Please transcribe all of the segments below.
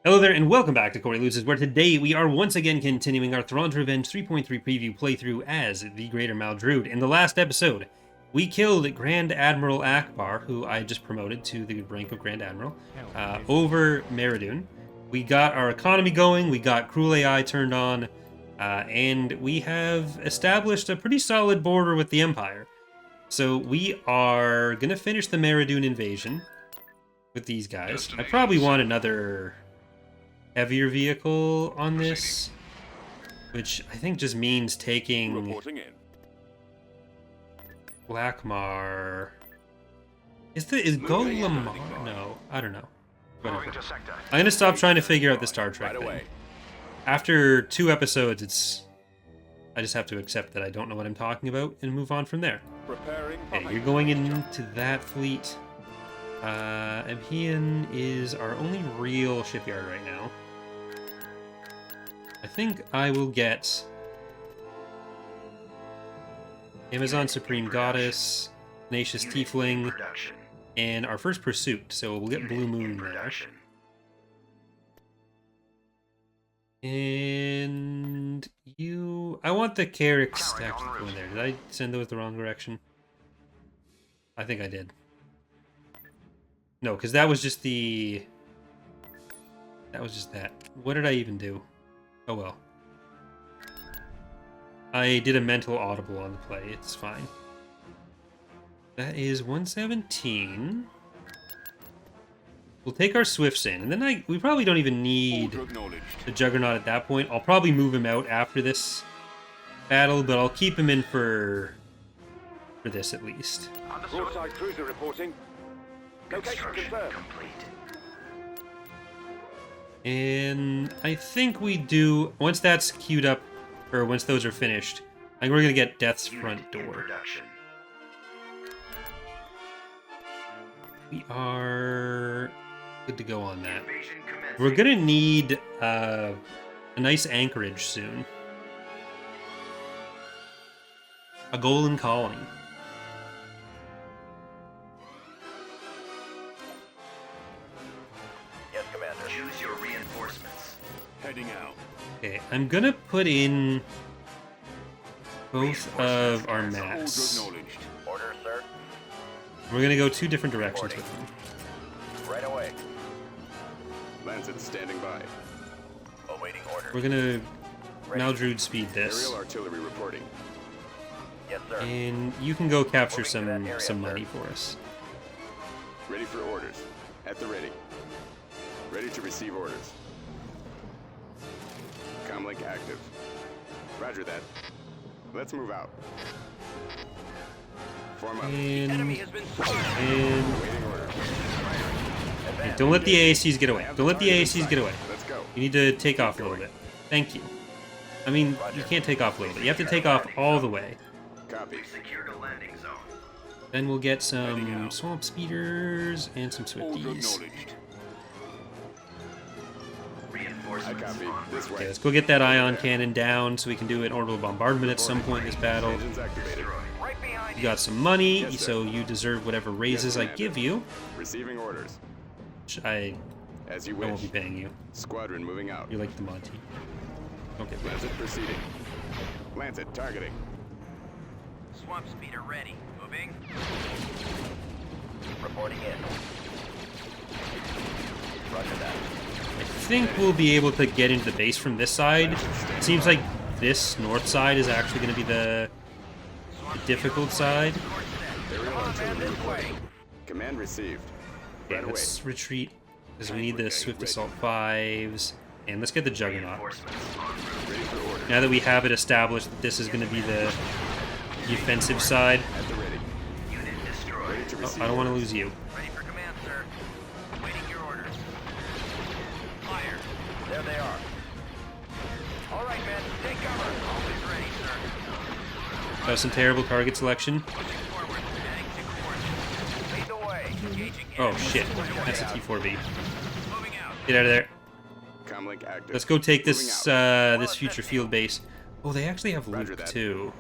Hello there, and welcome back to Corey Loses, where today we are once again continuing our Thrawn's Revenge 3.3 preview playthrough as the Greater Maldrood. In the last episode, we killed Grand Admiral Akbar, who I just promoted to the rank of Grand Admiral, over Meridoon. We got our economy going, we got Cruel AI turned on, and we have established a pretty solid border with the Empire. So we are going to finish the Meridoon invasion with these guys. I probably want another heavier vehicle on this, which I think just means taking Blackmar. Is Golemar? No, I don't know. Whatever. I'm gonna stop trying to figure out the Star Trek thing. After 2 episodes, I just have to accept that I don't know what I'm talking about and move on from there. Okay, you're going into that fleet. Empian is our only real shipyard right now. I think I will get Amazon Supreme Goddess, Tenacious Tiefling, and our first pursuit, so we'll get Blue Moon there. And you... I want the Carrick stack to go in there. Did I send those the wrong direction? I think I did. No, because that was just the... That was just that. What did I even do? Oh well. I did a mental audible on the play. It's fine. That is 117. We'll take our Swifts in, and then we probably don't even need the Juggernaut at that point. I'll probably move him out after this battle, but I'll keep him in for this at least. Broadside cruiser reporting. Location confirmed. Complete. And I think we do, once that's queued up, or once those are finished, I think we're going to get Death's front door. We are good to go on that. We're going to need a nice anchorage soon. A golden colony. Okay, I'm gonna put in both of our mats. Order, sir. We're gonna go 2 different directions with them. Right away. Lancet standing by. Awaiting order. We're gonna Maldrood speed this. Aerial artillery reporting. Yes, sir. And you can go capture some money for us. Ready for orders. At the ready. Ready to receive orders. Comlink active. Roger that. Let's move out. Form up. Enemy has been spotted. Waiting orders. Hey, don't let the AACs get away. Don't let the AACs get away. Let's go. You need to take off a little bit. Thank you. I mean, you can't take off a little bit. You have to take off all the way. Copy. Secured a landing zone. Then we'll get some swamp speeders and some Swifties. I copy. This way. Okay, let's go get that ion cannon down so we can do an orbital bombardment at some point in this battle. Engines activated. Right behind You got some money, Yes, sir. so you deserve whatever raises I give you, Receiving orders. which I As you won't wish. be paying you. Squadron moving out. You're like the Monty. Don't get paid. Lancet proceeding. Lancet targeting. Swamp speeder ready. Moving. Reporting in. Roger that. I think we'll be able to get into the base from this side. It seems like this north side is actually going to be the difficult side. Aerial artillery reporting. Command received. Okay, Right away. let's retreat because we need the Swift Assault 5s. And let's get the Juggernaut. Ready for order. Now that we have it established that this is going to be the defensive side. At the ready. Unit destroyed. Ready to Oh, receive I don't want to orders. lose you. Ready for command, sir. Waiting your orders. Fire. There they are. All right, men. Take cover. Always ready, sir. That was some terrible target selection. Pushing forward. Heading to coordinates. Lead the way. Engaging Oh enemy. shit, that's a T4B. Moving out. Get out of there. Comlink active. Let's go take this Moving out. this future field base. Oh, they actually have Roger Luke that. too.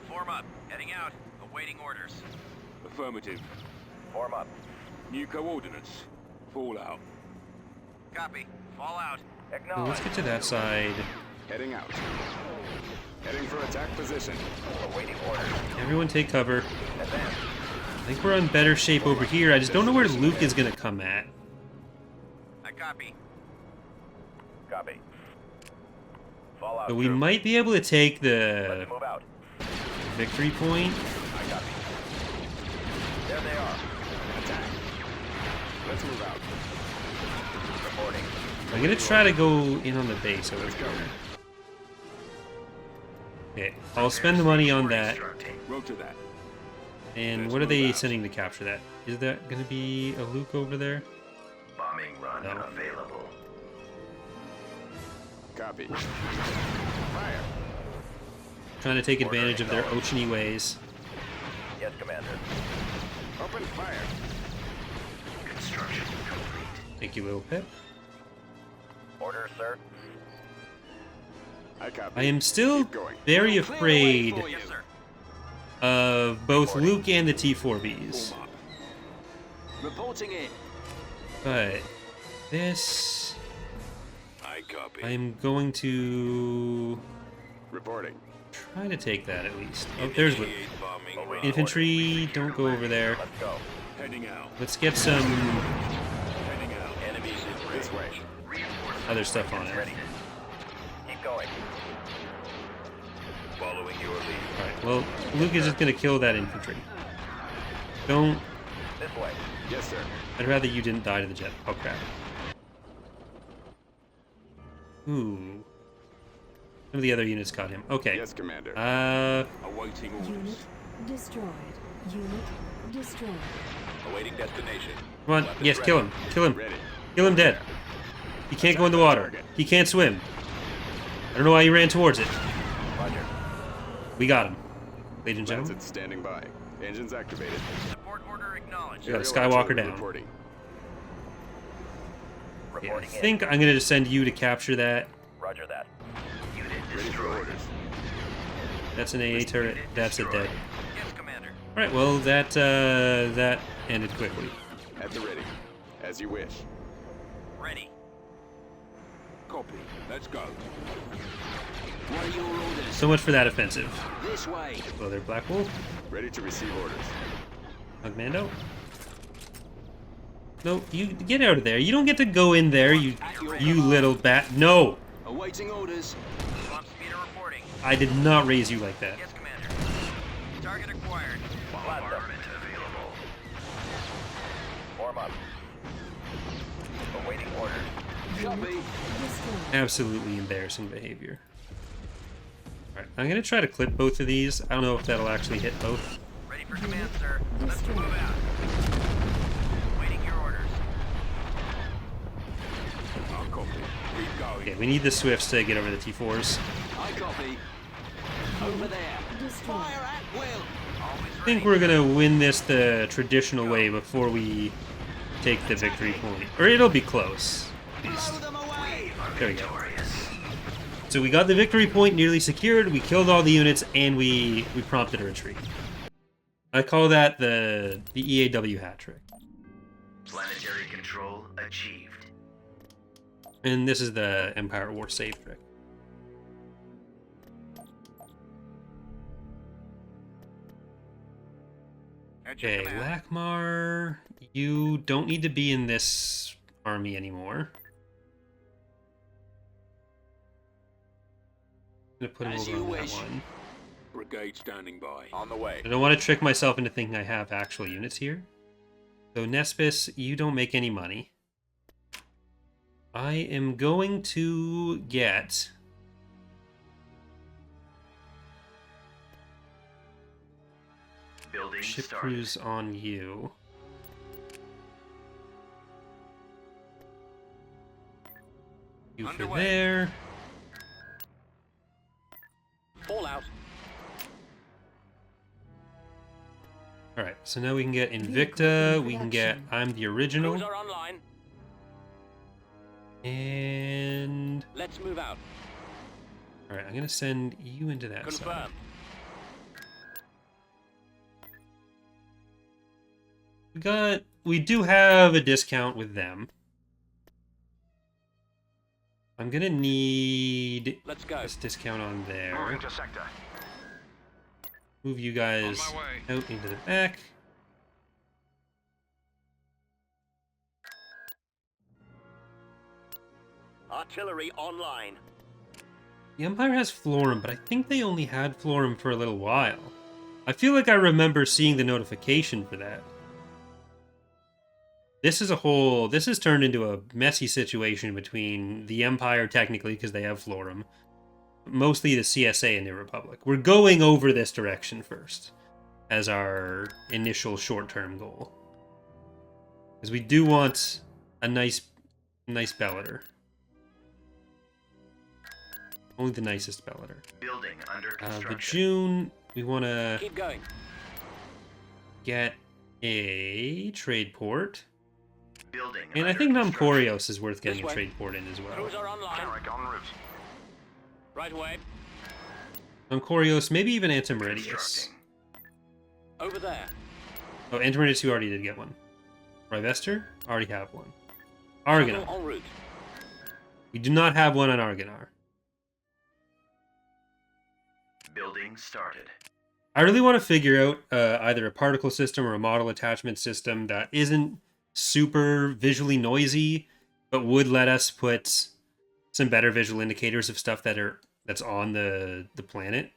Form up. Heading out. Awaiting orders. Affirmative. Form up. New coordinates. Fallout. Copy. Fall out. So Acknowledge. let's get to that side. Heading out. Heading for attack position. Awaiting orders. Everyone take cover. Advance. I think we're in better shape over here. I just don't know where Luke is going to come at. I copy. Copy. Fall out. But we troops. might be able to take the Let's move out. victory point. I copy. There they are. Attack. Let's move out. Reporting. I'm going to try to go in on the base over here. Okay, I'll spend the money on that. Roger that. And what are they sending to capture that? Is that going to be a Luke over there? Bombing run No. available. Copy. Fire. Trying to take advantage of their oceany ways. Yes, Commander. Open fire. Construction complete. Thank you, little Pip. Orders, sir. I copy. I am still Keep going. very afraid Yes, sir. of both Luke and the T4Bs. Reporting in. But this... I copy. I'm going to Reporting. try to take that at least. Oh, there's Luke. Awaiting Infantry, don't go over there. orders. Let's go. Heading out. Let's get some Heading out. Enemies in This way. other stuff on it. Ready. Keep going. Following your lead. Alright, well, Luke is just going to kill that infantry. Don't... This way. Yes, sir. I'd rather you didn't die to the jet. Oh, crap. Ooh. Some of the other units caught him. Okay. Yes, Commander. Awaiting Unit destroyed. Unit destroyed. Awaiting destination. Come on. Yes, kill him. Kill him. Ready. Kill him dead. He can't go in the water. He can't swim. I don't know why he ran towards it. Roger. We got him. Ladies and gentlemen. Lancet standing by. Engines activated. Support order acknowledged. We got a Aerial Skywalker artillery down. Reporting. Okay, I Reporting in. think I'm going to just send you to capture that. Roger that. Unit Ready for orders. That's an AA turret. That's a dead. Yes, Commander. Alright, well, that ended quickly. At the ready. As you wish. Ready. Copy. Let's go. What are your orders? So much for that offensive. This way. Hello there, Black Wolf. Ready to receive orders. Mando. No, you get out of there. You don't get to go in there, you little bat. No! Awaiting orders. Swamp speeder reporting. I did not raise you like that. Yes, Commander. Target acquired. Bombardment available. Form up. Awaiting orders. Copy. Destroyed. Absolutely embarrassing behavior. Alright, I'm gonna try to clip both of these. I don't know if that'll actually hit both. Ready for command, sir. Let's Destroyed. move out. Awaiting your orders. I'll copy. Keep going. Okay, we need the Swifts to get over the T4s. I copy. Over there. Destroyed. Fire at will. Always I think ready. we're gonna win this the traditional way before we take the victory point. Or it'll be close. At least. Blow them away. There we go. So we got the victory point nearly secured, we killed all the units, and we prompted a retreat. I call that the EAW hat trick. Planetary control achieved. And this is the Empire War save trick. At your Okay, command. Lakmar, you don't need to be in this army anymore. I'm gonna put him As over you on that wish. one. Brigade standing by. On the way. I don't want to trick myself into thinking I have actual units here. So Nespis, you don't make any money. I am going to get... Building ship started. crews on you. You for Underway. there. Fall out. Alright, so now we can get Invicta, we can get I'm the Original, Crews are online. and... Let's move out. Alright, I'm gonna send you into that side. Confirmed. We do have a discount with them. I'm gonna need Let's go. this discount on Moving there. to sector. Move you guys On my way. out into the back. Artillery online. The Empire has Florum, but I think they only had Florum for a little while. I feel like I remember seeing the notification for that. This has turned into a messy situation between the Empire, technically, because they have Florum, mostly the CSA and the Republic. We're going over this direction first, as our initial short-term goal. Because we do want a nice Bellator. Only the nicest Bellator. Building under But June, we want to Keep going. get a trade port. Building. And I think Namcorios is worth getting a This way. trade port in as well. Crews are online. Carrick en route. Right away. Namcorios, maybe even Antimeridius. Constructing. Over there. Oh, Antimeridius, you already did get one. Rivester, already have one. Shuttle Argonar. en route. We do not have one on Argonar. Building started. I really want to figure out either a particle system or a model attachment system that isn't super visually noisy, but would let us put some better visual indicators of stuff that's on the planet,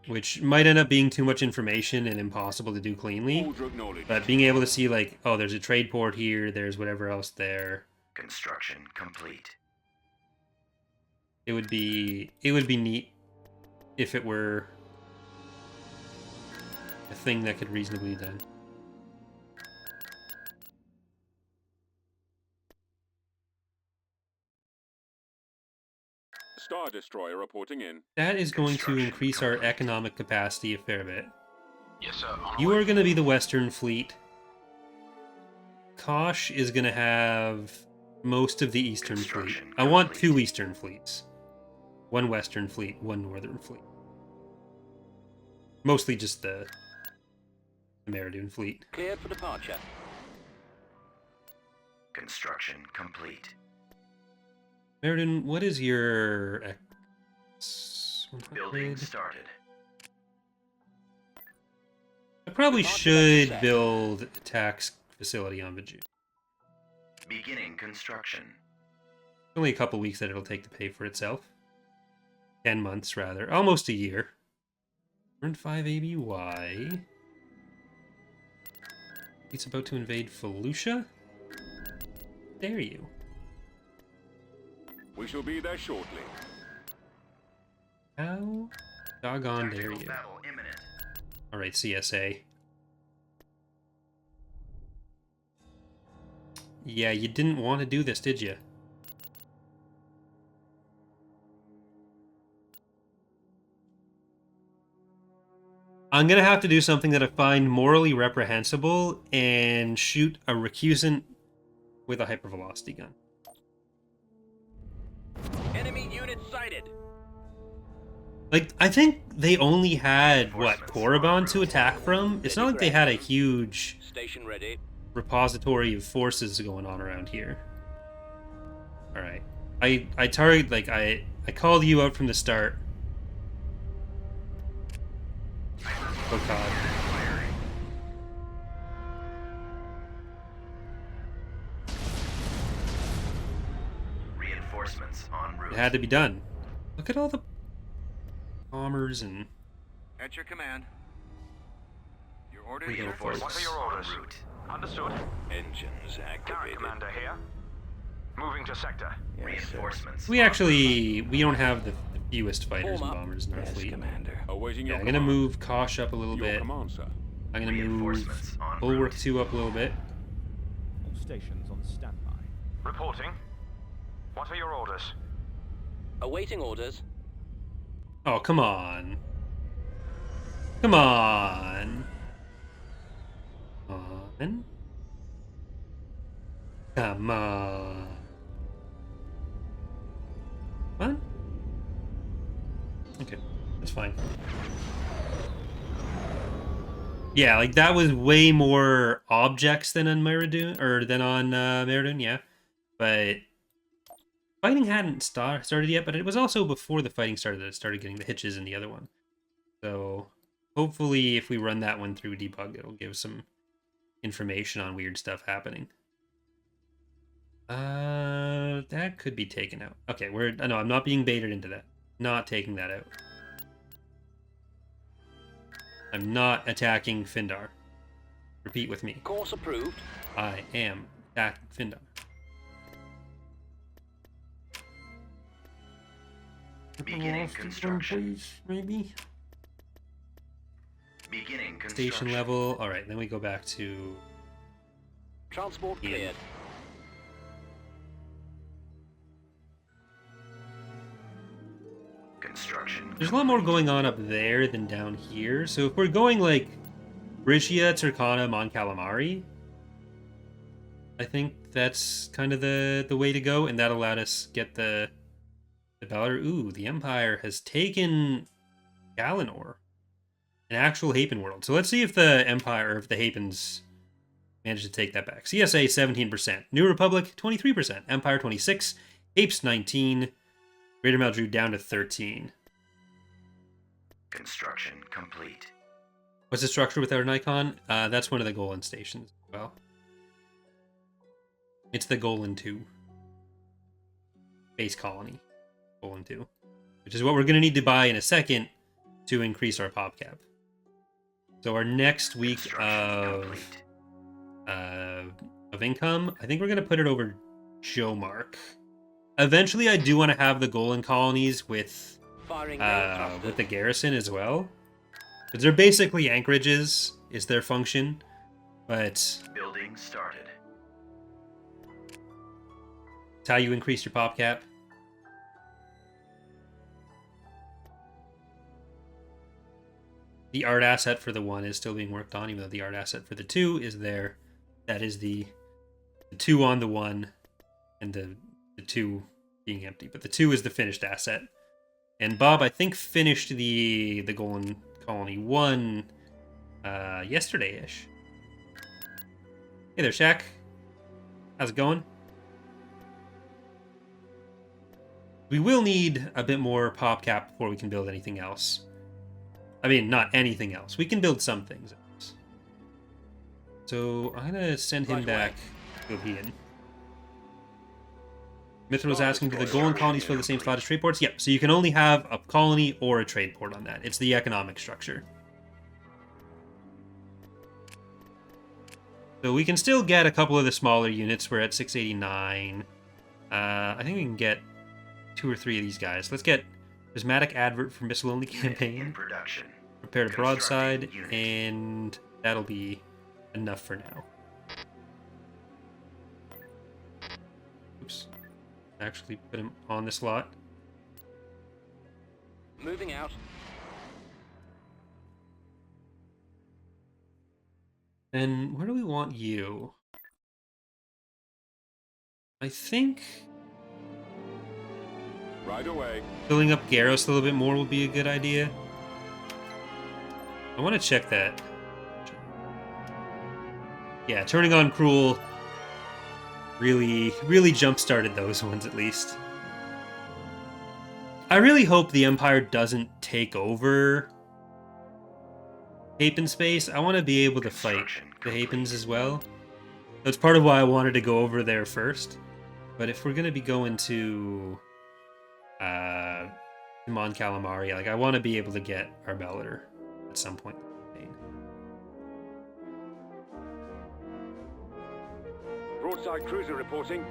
which might end up being too much information and impossible to do cleanly. Maldrood knowledge. But being able to see, like, oh, there's a trade port here, there's whatever else there. Construction complete. It would be neat if it were a thing that could reasonably be done. Star Destroyer reporting in. That is going to Construction increase our complete. economic capacity a fair bit. Yes, sir. You are going to be the Western Fleet. Kosh is going to have most of the Eastern Fleet. Construction I want complete. 2 Eastern Fleets. 1 Western Fleet, 1 Northern Fleet. Mostly just the Meridian Fleet. Cleared for departure. Construction complete. Meridian, what is your Building 100? started. I probably Departure should set. build a tax facility on Viju. Beginning construction. Only a couple weeks that it'll take to pay for itself. 10 months, rather. Almost a year. Earned 5 ABY. He's about to invade Felucia? Dare you? We shall be there shortly. How doggone dare Tactical you? battle imminent. Alright, CSA. Yeah, you didn't want to do this, did you? I'm gonna have to do something that I find morally reprehensible and shoot a recusant with a hypervelocity gun. Enemy unit sighted. Like, I think they only had, what, Korriban to attack from? It's not like they had a huge Station ready. repository of forces going on around here. Alright. I target, like, I called you out from the start. Oh god. Reinforcements en route. It had to be done. Look at all the bombers and... At your command. Your orders. We go first. What are your orders? En route. Understood. Engines activated. Commander here. Moving to sector. Reinforcements. We don't have the fewest fighters and Form up. bombers in our fleet. Commander. Awaiting Yeah, your I'm gonna command. move Kosh up a little Your bit. command, sir. I'm gonna move Reinforcements en Bulwark route. 2 up a little bit. All stations on standby. Reporting. What are your orders? Awaiting orders. Oh, come on. Come on. Come on. Come on. Come on. Okay, that's fine. Yeah, like that was way more objects than on Meridian, or than on Meridian, yeah. But Fighting hadn't started yet, but it was also before the fighting started that it started getting the hitches in the other one. So hopefully if we run that one through debug, it'll give some information on weird stuff happening. That could be taken out. Okay, no, I'm not being baited into that. Not taking that out. I'm not attacking Findar. Repeat with me. Course approved. I am attacking Findar. Beginning construction. Please, maybe? Beginning construction. Station level. Alright, then we go back to... Transport Ian. cleared. Construction. There's a lot more going on up there than down here. So if we're going like Brytia, Turkana, Mon Calamari, I think that's kind of the way to go, and that allowed us get the Balor. Ooh, the Empire has taken Galanor, an actual Hapen world. So let's see if the Empire, or if the Hapens managed to take that back. CSA 17%, New Republic 23%, Empire 26%, Apes 19%, Greater Maldrood down to 13%. Construction complete. What's the structure without an icon? That's one of the Golan stations as well. It's the Golan 2. Base colony. Golan 2. Which is what we're going to need to buy in a second to increase our pop cap. So our next week of income, I think we're going to put it over Joe Mark. Eventually, I do want to have the Golan colonies with the garrison as well. Because they're basically anchorages, is their function. But Building started. it's how you increase your pop cap. The art asset for the 1 is still being worked on, even though the art asset for the 2 is there. That is the 2 on the 1, and the 2 being empty. But the 2 is the finished asset. And Bob, I think, finished the Golan Colony 1 yesterday-ish. Hey there, Shaq. How's it going? We will need a bit more pop cap before we can build anything else. I mean, not anything else. We can build some things else. So I'm gonna send him back to Opian. Mithra was asking, do the Golan colonies fill the same slot as trade ports? Yep, so you can only have a colony or a trade port on that. It's the economic structure. So we can still get a couple of the smaller units. We're at 689. I think we can get 2 or 3 of these guys. Let's get Prismatic Advert for Missile-Only Campaign. In production. Prepare a broadside, and that'll be enough for now. Oops. Actually put him on the slot. Moving out. And where do we want you? I think Right away. filling up Garros a little bit more would be a good idea. I want to check that. Yeah, turning on Cruel really jump-started those ones, at least. I really hope the Empire doesn't take over Hapen space. I want to be able to fight the Hapens as well. That's part of why I wanted to go over there first. But if we're going to be going to Mon Calamari, like, I want to be able to get our Bellator at some point. Broadside cruiser reporting.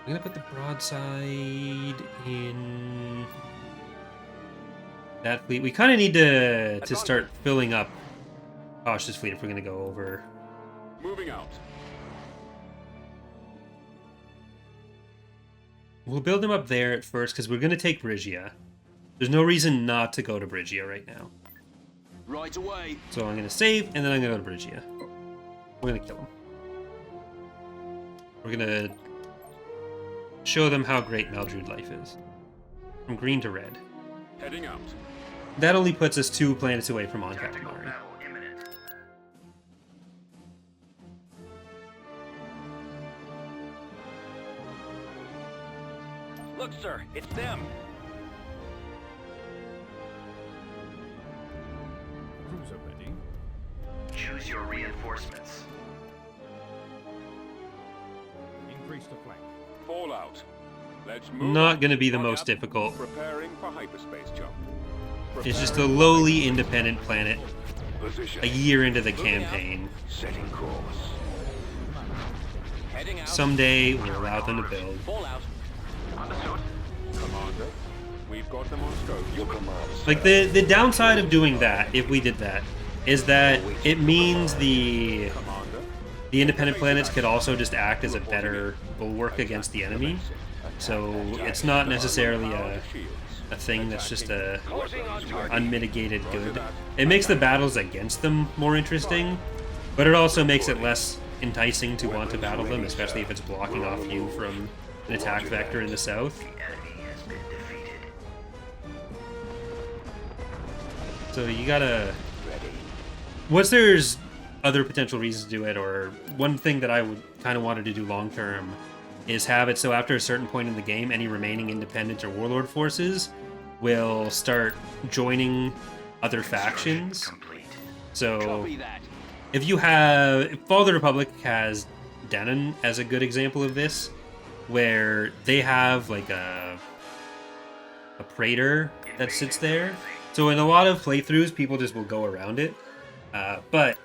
I'm gonna put the broadside in that fleet. We kind of need to start filling up Cautious fleet if we're gonna go over. Moving out. We'll build them up there at first because we're gonna take Brygia. There's no reason not to go to Brygia right now. Right away. So I'm gonna save and then I'm gonna go to Brygia. We're gonna kill him. We're gonna show them how great Maldrood life is. From green to red. Heading out. That only puts us 2 planets away from Tactical Calamari. battle imminent. Look, sir, it's them. Cruiser ready. Choose your reinforcements. Increase the flank. Fall out. Let's move. Not going to be the On most up. difficult. Preparing for hyperspace jump. It's just a Preparing- lowly independent planet Position. a year into the Moving out. campaign. Setting course. Heading out. Someday we'll allow them to build. Fall out. Commander, we've got them on scope. Your command. Like the downside of doing that, if we did that, is that it means the independent planets could also just act as a better bulwark against the enemy. So it's not necessarily a thing that's just a unmitigated good. It makes the battles against them more interesting, but it also makes it less enticing to want to battle them, especially if it's blocking off you from an attack vector in the south. The enemy has been defeated. So you gotta... Once there's other potential reasons to do it, or one thing that I would kind of wanted to do long term is have it so after a certain point in the game, any remaining independent or warlord forces will start joining other factions. Complete. So Copy that. if you have... Fall of the Republic has Denon as a good example of this, where they have like a praetor that sits there. So in a lot of playthroughs, people just will go around it. But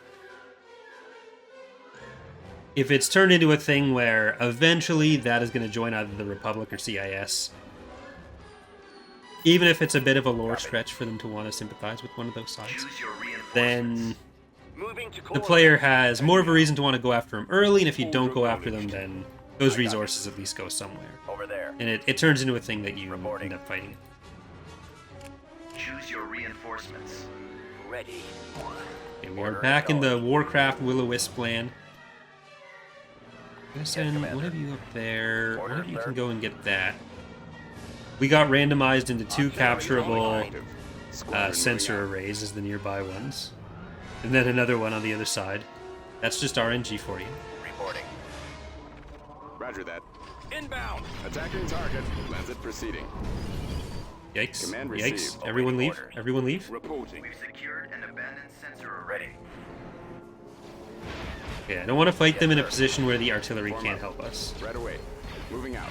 if it's turned into a thing where eventually that is going to join either the Republic or CIS, even if it's a bit of a lore stretch for them to want to sympathize with one of those sides, Choose your reinforcements. then Moving to the player has more of a reason to want to go after them early, and if you don't go after them, then those resources at least go somewhere. over there. And it turns into a thing that you Reporting. end up fighting. Choose your reinforcements. Ready. Okay, we're back in the Warcraft Will-O-Wisp land. I'm gonna send one Commander. of you up there. One Order, of you sir. can go and get that. We got randomized into two capturable sensor arrays as the nearby ones. And then another one on the other side. That's just RNG for you. Reporting. Roger that. Inbound. Attacking target. Transit proceeding. Yikes. Command Yikes. received. Everyone leave. Orders. Everyone leave. Reporting. We've secured an abandoned sensor Ready. array. Okay, I don't want to fight them in a sir. position where the artillery Form can't up. help us. Right away. Moving out.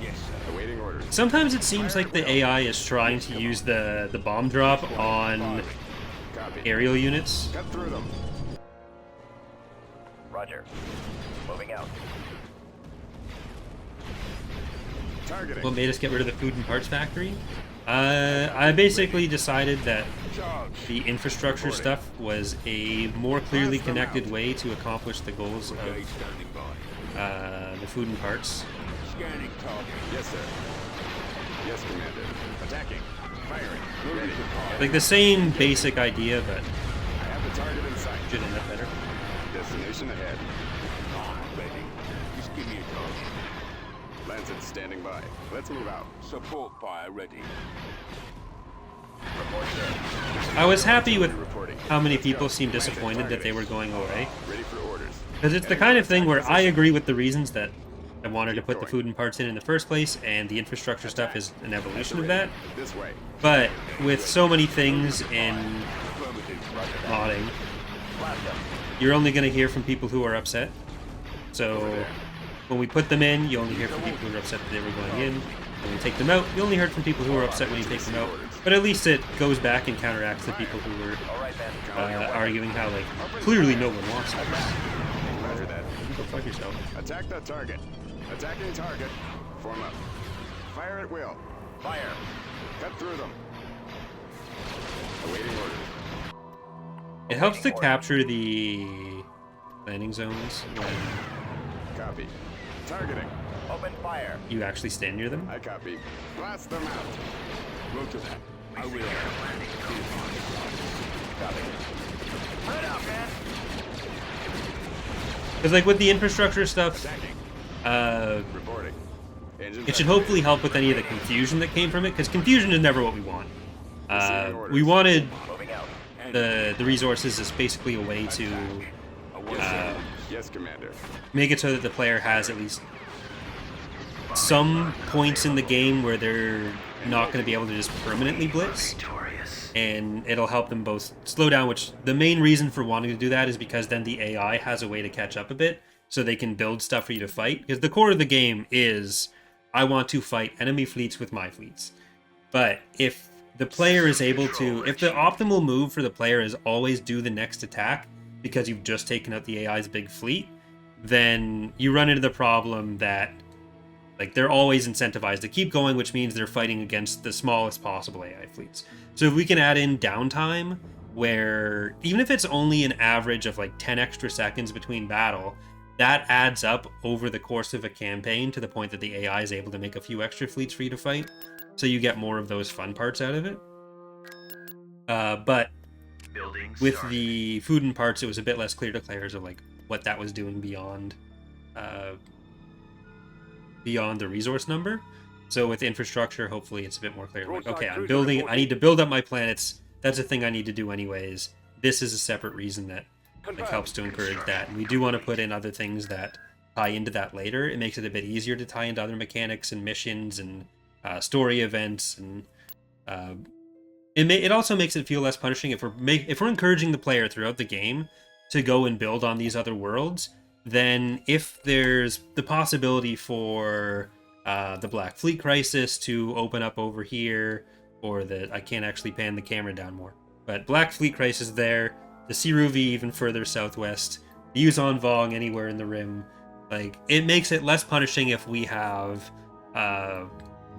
Yes, sir. Awaiting orders. Sometimes it seems like the AI is trying to use the bomb drop on Copy. aerial units. Cut through them. Roger. Moving out. Targeting. What made us get rid of the food and parts factory? I basically decided that the infrastructure stuff was a more clearly connected way to accomplish the goals of Brigade standing by. the food and parts. Scanning target. Yes, sir. Yes, Commander. Attacking. Firing. Moving Ready. to target. Like the same basic idea, but I have the target in sight. should end up better. Destination ahead. Ready. Just give me a target. Lancet standing by. Let's move out. Support fire ready. Report, sir. I was happy with Reporting. how many Let's people go. seemed Lancet disappointed that they were targeting. going away. Ready for orders. Because it's the kind of thing where I agree with the reasons that I wanted to put the food and parts in the first place, and the infrastructure stuff is an evolution of that. This way. But with so many things in Affirmative. modding, Blast them. you're only going to hear from people who are upset. So when we put them in, you only hear from people who are upset that they were going in. When we take them out, you only heard from people who are upset when you take them out. But at least it goes back and counteracts the people who were All right, man. arguing how, like, clearly no one wants this. Roger that. Go fuck yourself. Attack that target. Attacking target. Form up. Fire at will. Fire. Cut through them. Awaiting orders. It helps to capture the landing zones when Copy. Targeting. Open fire. you actually stand near them. I copy. Blast them out. Roger that. I will. Copy. Right out, man. Because, like, with the infrastructure stuff, Attacking. Reporting. Engines it should activated. hopefully help with any of the confusion that came from it, because confusion is never what we want. We wanted Moving out. the resources as basically a way to Yes, sir. Yes, Commander. make it so that the player has at least some points in the game where they're not going to be able to just permanently blitz, Victorious. and it'll help them both slow down, which the main reason for wanting to do that is because then the AI has a way to catch up a bit, so they can build stuff for you to fight. Because the core of the game is, I want to fight enemy fleets with my fleets. But if the player is able to, if the optimal move for the player is always do the next attack because you've just taken out the AI's big fleet, then you run into the problem that like they're always incentivized to keep going, which means they're fighting against the smallest possible AI fleets. So if we can add in downtime, where even if it's only an average of like 10 extra seconds between battle, that adds up over the course of a campaign to the point that the AI is able to make a few extra fleets for you to fight. So you get more of those fun parts out of it. But with the food and parts, it was a bit less clear to players of like what that was doing beyond the resource number. So with infrastructure, hopefully it's a bit more clear. Like, okay, I'm building, I need to build up my planets. That's a thing I need to do anyways. This is a separate reason that like helps to encourage that. And we do want to put in other things that tie into that later. It makes it a bit easier to tie into other mechanics and missions and story events, and it also makes it feel less punishing if we're encouraging the player throughout the game to go and build on these other worlds. Then if there's the possibility for the Black Fleet Crisis to open up over here, or that I can't actually pan the camera down more, but Black Fleet Crisis there, the Siruvi even further southwest, the Yuzon Vong anywhere in the Rim, like it makes it less punishing if we have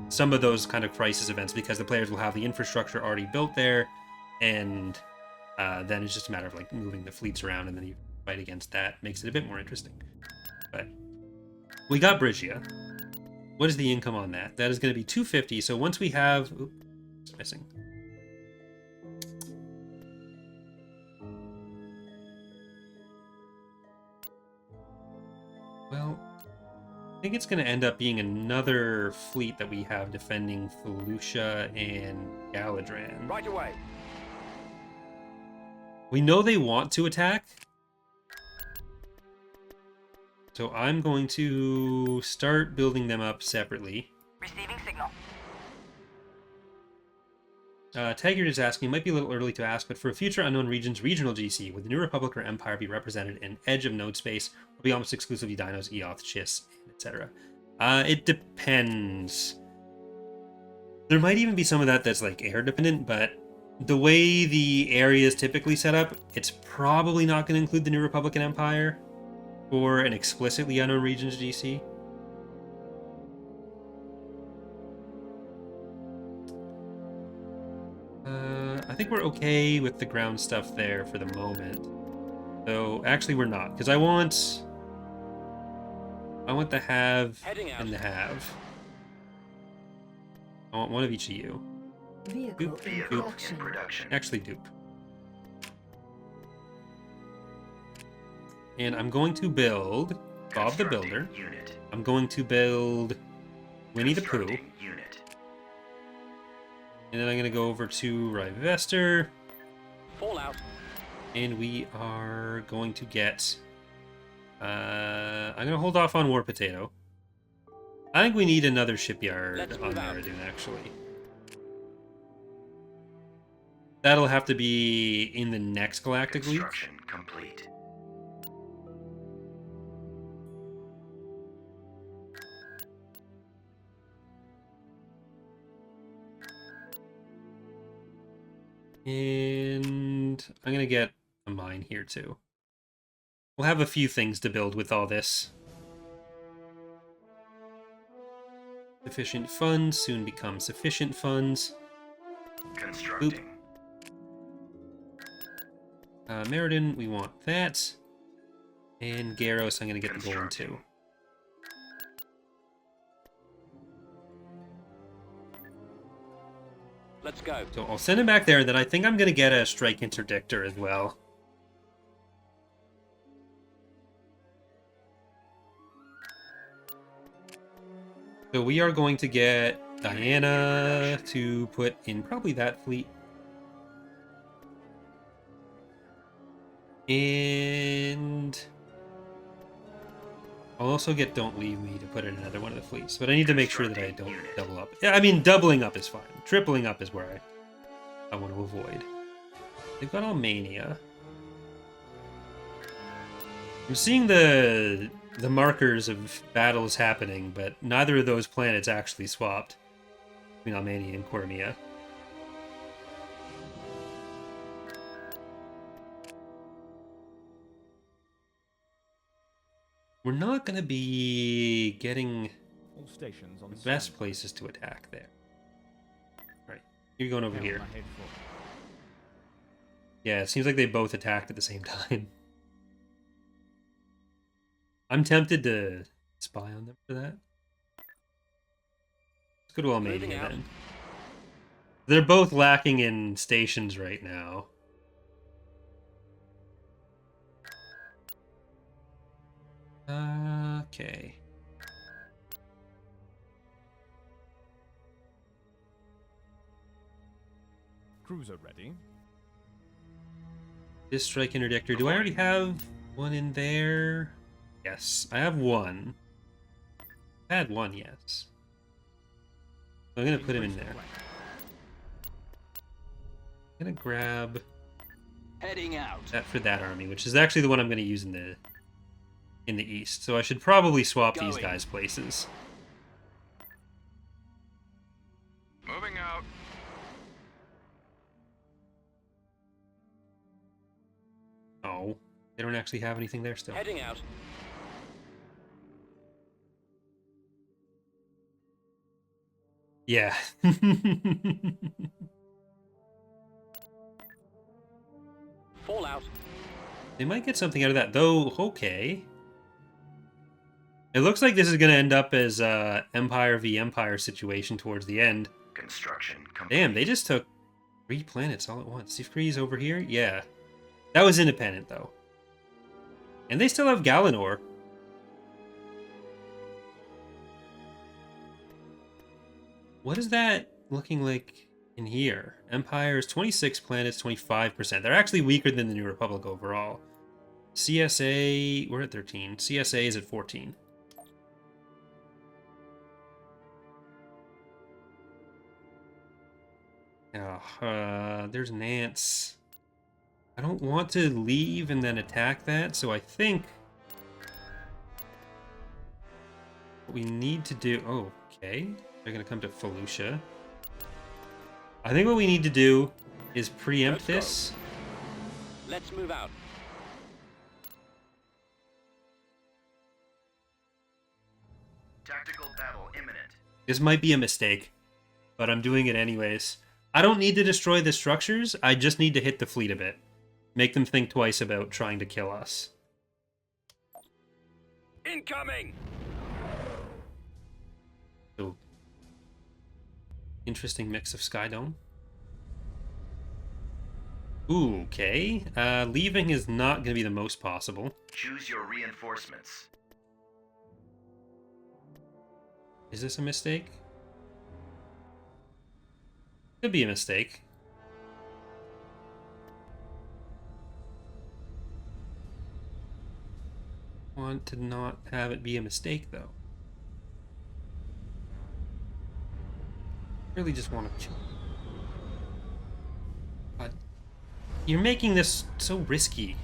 some of those kind of crisis events, because the players will have the infrastructure already built there, and then it's just a matter of like moving the fleets around, and then you fight against that. Makes it a bit more interesting. But we got Bridgia. What is the income on that? That is going to be 250. So once we have, oops, it's missing. Well, I think it's going to end up being another fleet that we have defending Felucia and Galadran. Right away. We know they want to attack, so I'm going to start building them up separately. Receiving signal. Taggart is asking, it might be a little early to ask, but for a future Unknown Regions regional GC, would the New Republic or Empire be represented in Edge of Node Space, or be almost exclusively Dinos, Eoth, Chiss, etc.? It depends. There might even be some of that that's like air dependent, but the way the area is typically set up, it's probably not going to include the New Republic and Empire for an explicitly Unknown Regions GC. I think we're okay with the ground stuff there for the moment. So actually we're not, because I want the have and the have. I want one of each of you. Vehicle in production. Actually, dupe. And I'm going to build Bob the Builder. I'm going to build Winnie the Pooh. And then I'm going to go over to Rivester. Fallout. And we are going to get... I'm going to hold off on War Potato. I think we need another shipyard on Maradun, actually. That'll have to be in the next Galactic Week. Complete. And I'm going to get a mine here, too. We'll have a few things to build with all this. Sufficient funds soon become sufficient funds. Constructing. Meriden, we want that. And Garros, I'm going to get the gold too. Let's go. So I'll send him back there, and then I think I'm going to get a strike interdictor as well. So we are going to get Diana to put in probably that fleet. And I'll also get Don't Leave Me to put in another one of the fleets, but I need to make sure that I don't double up. Yeah, I mean, doubling up is fine. Tripling up is where I want to avoid. They've got Almania. I'm seeing the markers of battles happening, but neither of those planets actually swapped between Almania and Cormia. We're not going to be getting All stations on the the best places to attack there. Right, you're going over here. Yeah, it seems like they both attacked at the same time. I'm tempted to spy on them for that. Let's go to Almania then. They're both lacking in stations right now. Okay. Cruiser ready. This strike interdictor. Do I already have one in there? Yes, I have one. I had one, yes. I'm gonna put him in there. I'm gonna grab Heading out. that for that army, which is actually the one I'm gonna use in the east. So I should probably swap these guys' places. Moving out. Oh, they don't actually have anything there still. Heading out. Yeah. Fallout. They might get something out of that, though. Okay. It looks like this is going to end up as a Empire v Empire situation towards the end. Construction complete. Damn, they just took 3 planets all at once. Sifri's over here? Yeah. That was independent, though. And they still have Galanor. What is that looking like in here? Empire is 26 planets, 25%. They're actually weaker than the New Republic overall. CSA, we're at 13. CSA is at 14. There's Nance. I don't want to leave and then attack that, so I think what we need to do... Oh, okay. They're going to come to Felucia. I think what we need to do is preempt this. Let's move out. Tactical battle imminent. This might be a mistake, but I'm doing it anyways. I don't need to destroy the structures, I just need to hit the fleet a bit. Make them think twice about trying to kill us. Incoming! So, interesting mix of Skydome. Ooh, okay. Leaving is not going to be the most possible. Choose your reinforcements. Is this a mistake? Could be a mistake. Want to not have it be a mistake, though. Really just want to... But you're making this so risky.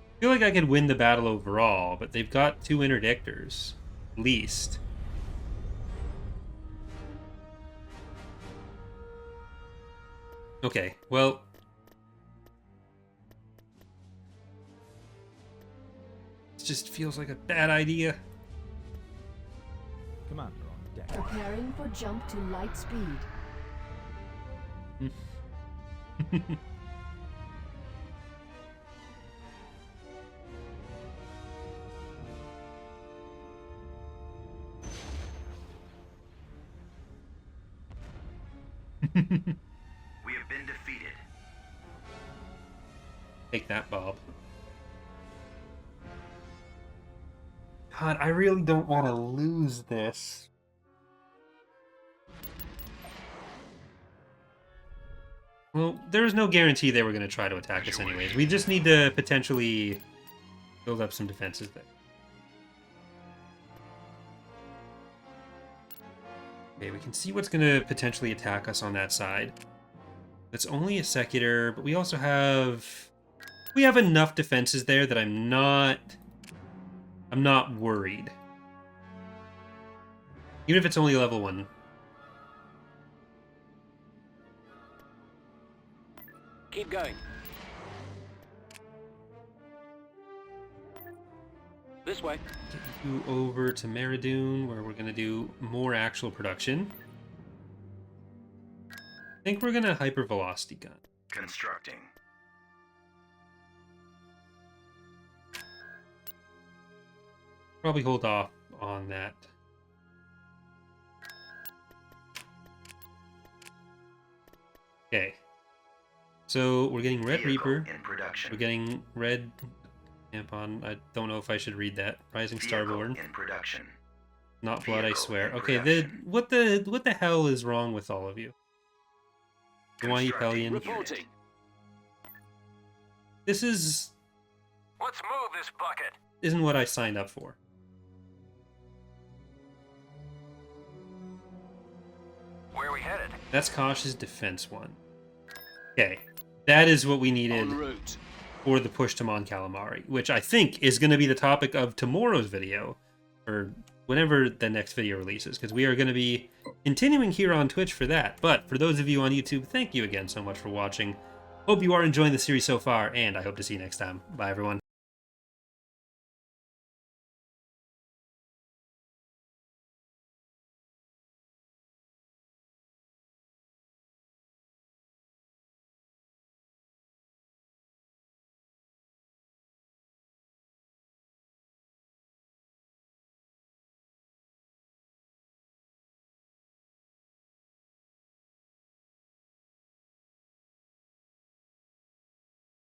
I feel like I could win the battle overall, but they've got 2 interdictors, at least. Okay, well... It just feels like a bad idea. Commander on deck. Preparing for jump to light speed. We have been defeated. Take that, Bob. God, I really don't want to lose this. Well, there's no guarantee they were going to try to attack us anyways. We just need to potentially Build up some defenses there. Okay, we can see what's going to potentially attack us on that side. It's only a secular, but we also have... We have enough defenses there that I'm not worried. Even if it's only level 1. Keep going. This way. Get you over to Meridoon, where we're going to do more actual production. I think we're going to hypervelocity gun. Constructing. Probably hold off on that. Okay. So we're getting Red Vehicle Reaper. in production. We're getting Red Tampon. I don't know if I should read that. Rising Vehicle Starborn. in production. Not blood, I Vehicle swear. in Okay, production. what the hell is wrong with all of you? Hawaii Constructing Pelion. unit. Reporting. This is Let's move this bucket. isn't what I signed up for. Where are we headed? That's Kosh's defense one. Okay. That is what we needed En route. for the push to Mon Calamari, which I think is going to be the topic of tomorrow's video, or whenever the next video releases, because we are going to be continuing here on Twitch for that. But for those of you on YouTube, thank you again so much for watching. Hope you are enjoying the series so far, and I hope to see you next time. Bye, everyone.